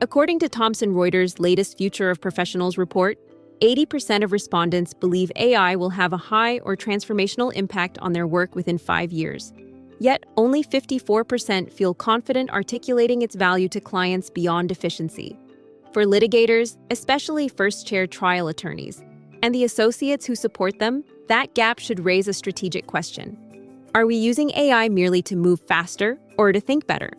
According to Thomson Reuters' latest Future of Professionals report, 80% of respondents believe AI will have a high or transformational impact on their work within 5 years. Yet, only 54% feel confident articulating its value to clients beyond efficiency. For litigators, especially first-chair trial attorneys, and the associates who support them, that gap should raise a strategic question. Are we using AI merely to move faster or to think better?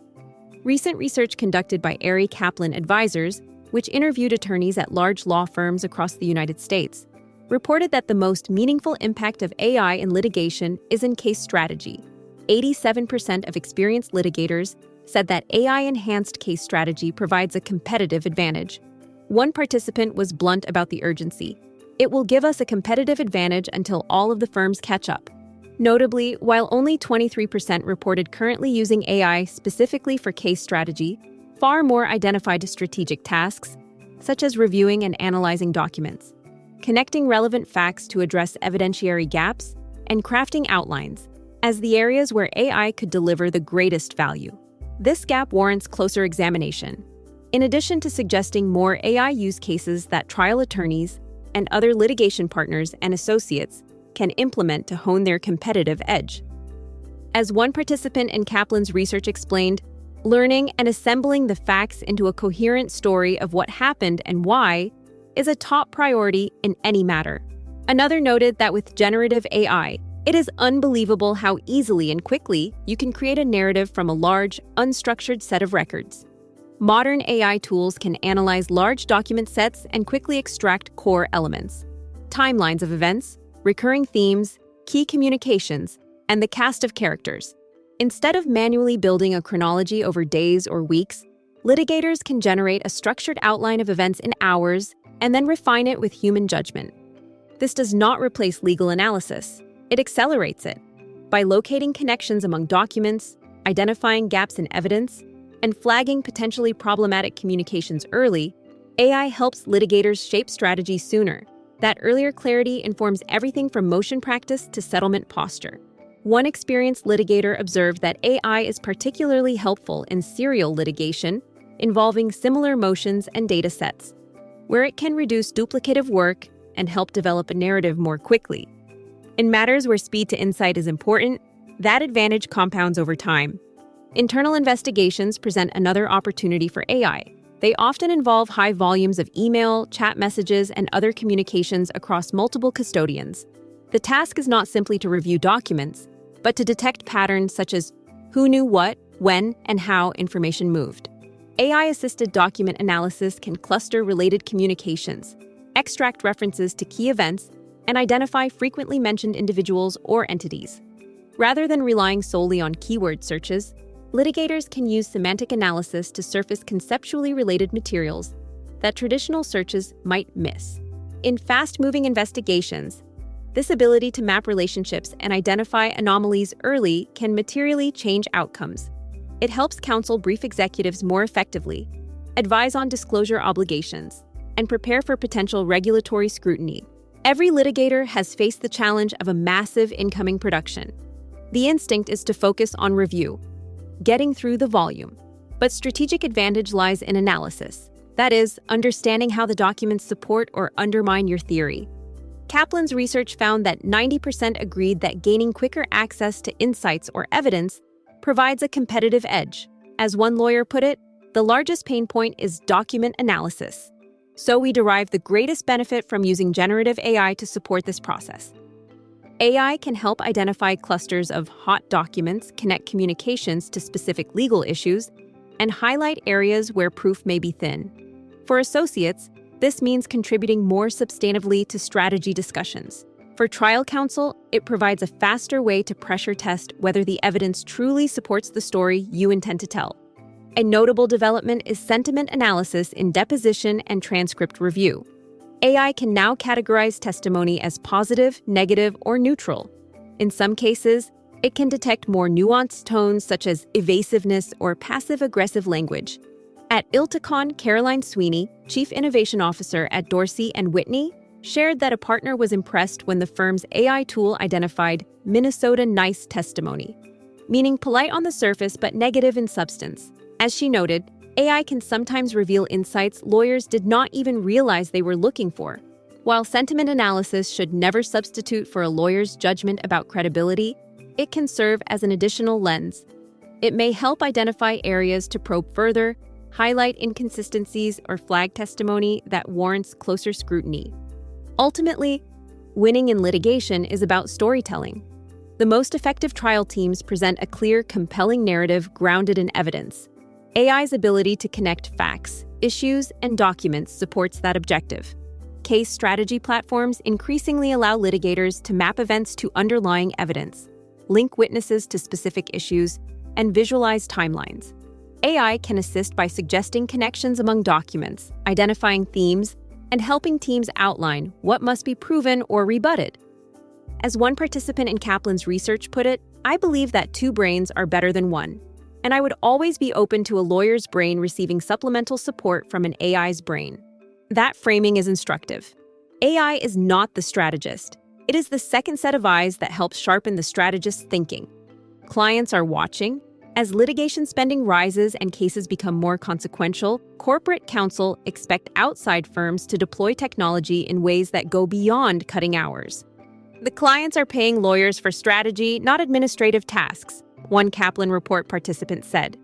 Recent research conducted by Ari Kaplan Advisors, which interviewed attorneys at large law firms across the United States, reported that the most meaningful impact of AI in litigation is in case strategy. 87% of experienced litigators said that AI-enhanced case strategy provides a competitive advantage. One participant was blunt about the urgency. It will give us a competitive advantage until all of the firms catch up. Notably, while only 23% reported currently using AI specifically for case strategy, far more identified strategic tasks, such as reviewing and analyzing documents, connecting relevant facts to address evidentiary gaps, and crafting outlines, as the areas where AI could deliver the greatest value. This gap warrants closer examination. In addition to suggesting more AI use cases that trial attorneys and other litigation partners and associates can implement to hone their competitive edge. As one participant in Kaplan's research explained, learning and assembling the facts into a coherent story of what happened and why is a top priority in any matter. Another noted that with generative AI, it is unbelievable how easily and quickly you can create a narrative from a large, unstructured set of records. Modern AI tools can analyze large document sets and quickly extract core elements, timelines of events, recurring themes, key communications, and the cast of characters. Instead of manually building a chronology over days or weeks, litigators can generate a structured outline of events in hours and then refine it with human judgment. This does not replace legal analysis. It accelerates it. By locating connections among documents, identifying gaps in evidence, and flagging potentially problematic communications early, AI helps litigators shape strategy sooner. That earlier clarity informs everything from motion practice to settlement posture. One experienced litigator observed that AI is particularly helpful in serial litigation involving similar motions and data sets, where it can reduce duplicative work and help develop a narrative more quickly. In matters where speed to insight is important, that advantage compounds over time. Internal investigations present another opportunity for AI. They often involve high volumes of email, chat messages, and other communications across multiple custodians. The task is not simply to review documents, but to detect patterns such as who knew what, when, and how information moved. AI-assisted document analysis can cluster related communications, extract references to key events, and identify frequently mentioned individuals or entities. Rather than relying solely on keyword searches, litigators can use semantic analysis to surface conceptually related materials that traditional searches might miss. In fast-moving investigations, this ability to map relationships and identify anomalies early can materially change outcomes. It helps counsel brief executives more effectively, advise on disclosure obligations, and prepare for potential regulatory scrutiny. Every litigator has faced the challenge of a massive incoming production. The instinct is to focus on review, getting through the volume. But strategic advantage lies in analysis. That is, understanding how the documents support or undermine your theory. Kaplan's research found that 90% agreed that gaining quicker access to insights or evidence provides a competitive edge. As one lawyer put it, the largest pain point is document analysis. So we derive the greatest benefit from using generative AI to support this process. AI can help identify clusters of hot documents, connect communications to specific legal issues, and highlight areas where proof may be thin. For associates, this means contributing more substantively to strategy discussions. For trial counsel, it provides a faster way to pressure test whether the evidence truly supports the story you intend to tell. A notable development is sentiment analysis in deposition and transcript review. AI can now categorize testimony as positive, negative, or neutral. In some cases, it can detect more nuanced tones such as evasiveness or passive-aggressive language. At Ilticon, Caroline Sweeney, Chief Innovation Officer at Dorsey & Whitney, shared that a partner was impressed when the firm's AI tool identified Minnesota nice testimony, meaning polite on the surface but negative in substance. As she noted, AI can sometimes reveal insights lawyers did not even realize they were looking for. While sentiment analysis should never substitute for a lawyer's judgment about credibility, it can serve as an additional lens. It may help identify areas to probe further, highlight inconsistencies, or flag testimony that warrants closer scrutiny. Ultimately, winning in litigation is about storytelling. The most effective trial teams present a clear, compelling narrative grounded in evidence. AI's ability to connect facts, issues, and documents supports that objective. Case strategy platforms increasingly allow litigators to map events to underlying evidence, link witnesses to specific issues, and visualize timelines. AI can assist by suggesting connections among documents, identifying themes, and helping teams outline what must be proven or rebutted. As one participant in Kaplan's research put it, "I believe that two brains are better than one, and I would always be open to a lawyer's brain receiving supplemental support from an AI's brain." That framing is instructive. AI is not the strategist. It is the second set of eyes that helps sharpen the strategist's thinking. Clients are watching. As litigation spending rises and cases become more consequential, corporate counsel expect outside firms to deploy technology in ways that go beyond cutting hours. The clients are paying lawyers for strategy, not administrative tasks, one Kaplan report participant said.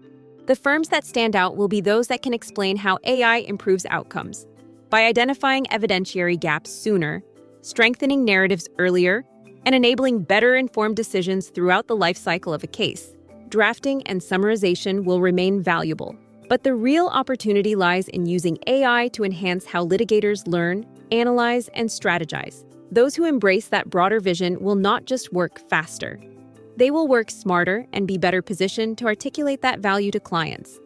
The firms that stand out will be those that can explain how AI improves outcomes. By identifying evidentiary gaps sooner, strengthening narratives earlier, and enabling better-informed decisions throughout the life cycle of a case, drafting and summarization will remain valuable. But the real opportunity lies in using AI to enhance how litigators learn, analyze, and strategize. Those who embrace that broader vision will not just work faster. They will work smarter and be better positioned to articulate that value to clients.